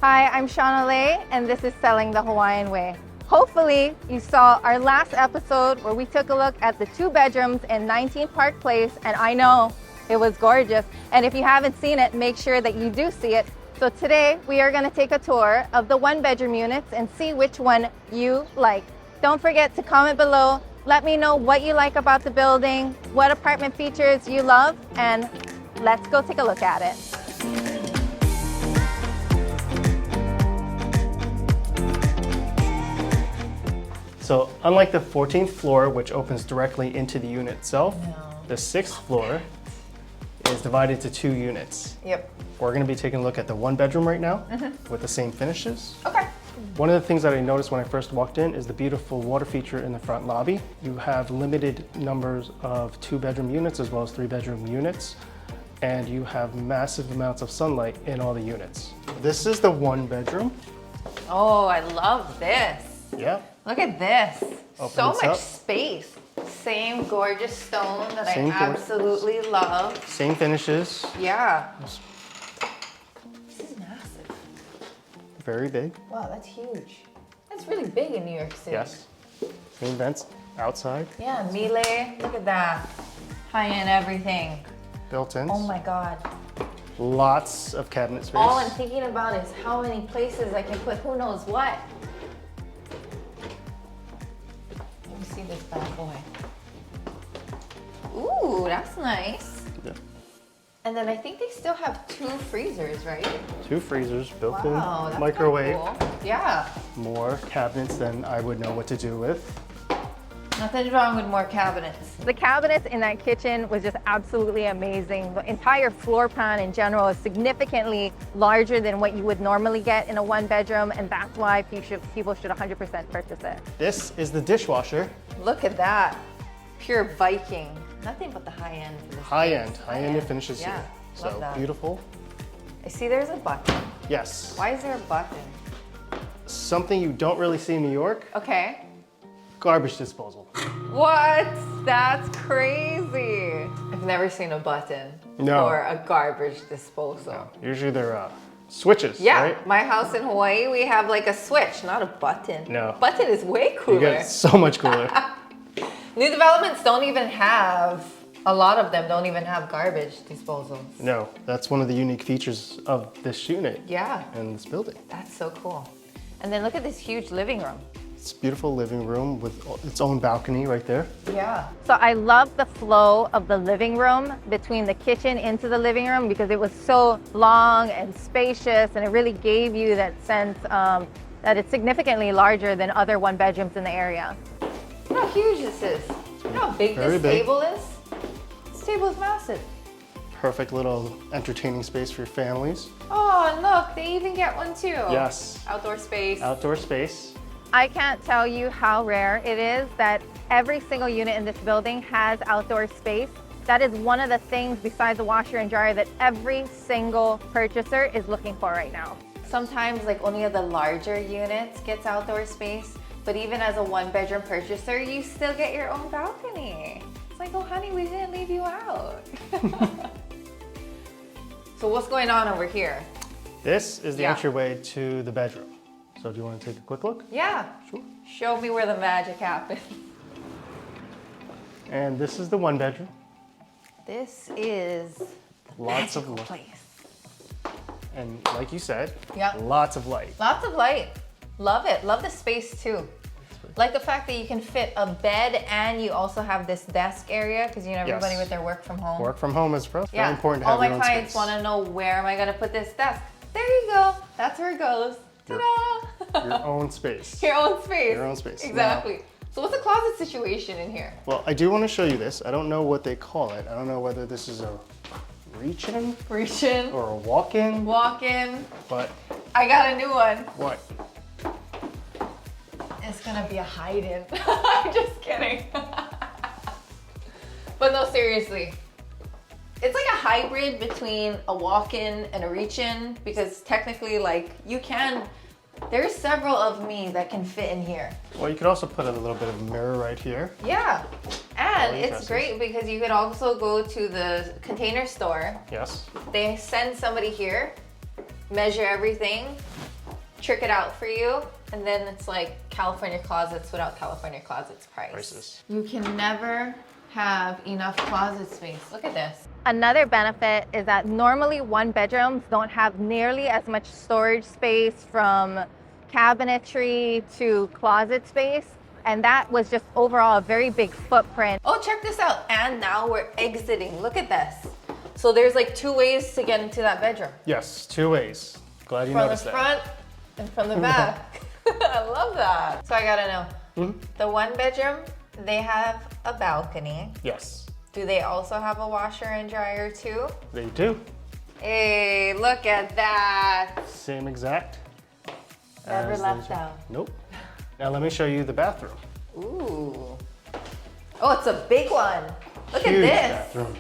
Hi, I'm Shauna Lay, and this is Selling the Hawaiian Way. Hopefully, you saw our last episode where we took a look at the 2 bedrooms in 19 Park Place, and I know it was gorgeous. And if you haven't seen it, make sure that you do see it. So today, we are going to take a tour of the 1-bedroom units and see which one you like. Don't forget to comment below. Let me know what you like about the building, what apartment features you love, and let's go take a look at it. So unlike the 14th floor, which opens directly into the unit itself, the 6th floor is divided into 2 units. Yep. We're going to be taking a look at the 1-bedroom right now with the same finishes. Okay. One of the things that I noticed when I first walked in is the beautiful water feature in the front lobby. You have limited numbers of 2-bedroom units as well as 3-bedroom units, and you have massive amounts of sunlight in all the units. This is the 1-bedroom. Oh, I love this. Yeah. Look at this. So Opens much up. space. Same gorgeous stone that Same I absolutely love. Same finishes. Yeah. This is massive. Very big. Wow, that's huge. That's really big in New York City. Yes. Same vents outside. Yeah, Miele. Look at that. High-end everything. Built-ins. Oh my God. Lots of cabinet space. All I'm thinking about is how many places I can put who knows what. Let me see this bad boy. Ooh, that's nice. Yeah. And then I think they still have 2 freezers, right? 2 freezers, built-in Wow, that's microwave. kinda cool. Yeah. More cabinets than I would know what to do with. Nothing wrong with more cabinets. The cabinets in that kitchen was just absolutely amazing. The entire floor plan in general is significantly larger than what you would normally get in a 1-bedroom, and that's why people should 100% purchase it. This is the dishwasher. Look at that. Pure Viking. Nothing but the high end. For this High-end place. finishes Yeah, here. love So that. beautiful. I see there's a button. Yes. Why is there a button? Something you don't really see in New York, Okay. garbage disposal. What? That's crazy. I've never seen a button No. for a garbage disposal. Usually they're switches, Yeah, right? my house in Hawaii, we have like a switch, not a button. No. Button is way You cooler. get so much cooler. New developments don't even have, a lot of them don't even have garbage disposals. No, that's one of the unique features of this unit Yeah, and this building. that's so cool. And then look at this huge living room. It's a beautiful living room with its own balcony right there. Yeah. So I love the flow of the living room between the kitchen into the living room because it was so long and spacious, and it really gave you that sense that it's significantly larger than other 1-bedrooms in the area. Look how huge this is. You know how big Very this big. table is? This table is massive. Perfect little entertaining space for your families. Oh, look, they even get one too. Yes. Outdoor space. Outdoor space. I can't tell you how rare it is that every single unit in this building has outdoor space. That is one of the things besides the washer and dryer that every single purchaser is looking for right now. Sometimes like only of the larger units gets outdoor space, but even as a 1-bedroom purchaser, you still get your own balcony. It's like, oh honey, we didn't leave you out. So what's going on over here? This is the Yeah. entryway to the bedroom. So do you want to take a quick look? Yeah. Sure. Show me where the magic happens. And this is the 1-bedroom. This is the Lots of magical light. place. And like you said, Yeah. lots of light. Lots of light. Love it. Love the space too. Like the fact that you can fit a bed and you also have this desk area because you know everybody Yes. with their work from home. Work from home is very Yeah. important to All have my your own clients space. want to know, where am I going to put this desk? There you go. That's where it goes. Ta-da! Your own space. Your own space. Your own space. Exactly. So what's the closet situation in here? Well, I do want to show you this. I don't know what they call it. I don't know whether this is a reach-in Reach in, or a walk-in, walk in. but I got a new one. what? It's gonna be a hide-in. I'm just kidding. But no, seriously. It's like a hybrid between a walk-in and a reach-in because technically, like, you can, there's several of me that can fit in here. Well, you could also put a little bit of mirror right here. Yeah. And Really it's impressive. great because you could also go to the Container Store. Yes. They send somebody here, measure everything, trick it out for you. And then it's like California Closets without California Closets prices. You can never have enough closet space. Look at this. Another benefit is that normally one bedrooms don't have nearly as much storage space, from cabinetry to closet space. And that was just overall a very big footprint. Oh, check this out. And now we're exiting. Look at this. So there's like 2 ways to get into that bedroom. Yes, 2 ways. Glad you noticed that. From the front and from the back. I love that. So I gotta know, the 1 bedroom, they have a balcony. Yes. Do they also have a washer and dryer too? They do. Hey, look at that. Same exact. Never left out. Nope. Now let me show you the bathroom. Ooh. Oh, it's a big one. Look Huge at this. Bathroom.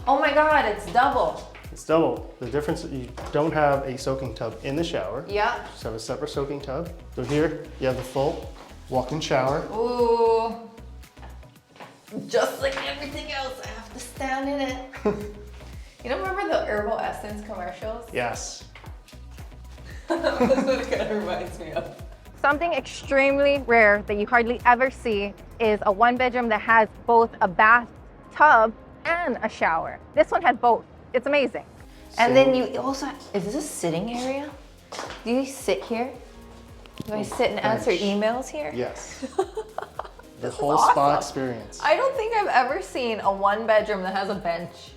Oh my God, it's double. It's double. The difference is you don't have a soaking tub in the shower. Yeah. You just have a separate soaking tub. So here you have the full walk-in shower. Ooh. Just like everything else, I have to stand in it. You don't remember the Herbal Essence commercials? Yes. That's what it kind of reminds me of. Something extremely rare that you hardly ever see is a 1 bedroom that has both a bathtub and a shower. This one had both. It's amazing. And then you also, is this a sitting area? Do you sit here? Do I sit and answer emails here? Yes. The This whole is spa awesome. experience. I don't think I've ever seen a 1 bedroom that has a bench.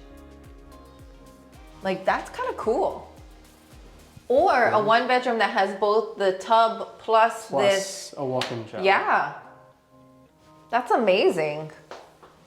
Like, that's kind of cool. Or a 1 bedroom that has both the tub plus this. A walk-in shower. Yeah. That's amazing.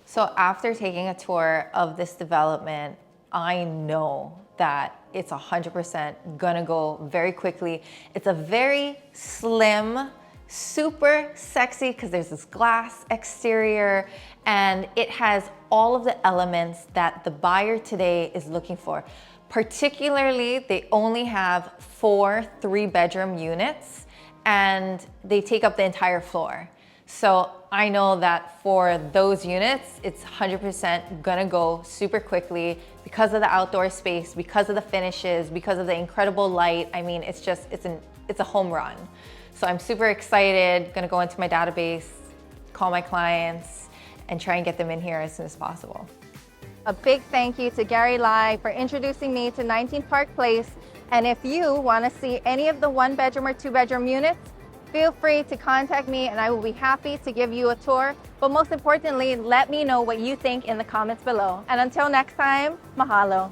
So after taking a tour of this development, I know that it's 100% gonna go very quickly. It's a very slim, super sexy, because there's this glass exterior, and it has all of the elements that the buyer today is looking for. Particularly, they only have 4 3-bedroom units, and they take up the entire floor. So I know that for those units, it's 100% gonna go super quickly because of the outdoor space, because of the finishes, because of the incredible light. I mean, it's a home run. So I'm super excited, gonna go into my database, call my clients, and try and get them in here as soon as possible. A big thank you to Gary Lai for introducing me to 19 Park Place. And if you wanna see any of the 1 bedroom or 2 bedroom units, feel free to contact me and I will be happy to give you a tour. But most importantly, let me know what you think in the comments below. And until next time, mahalo.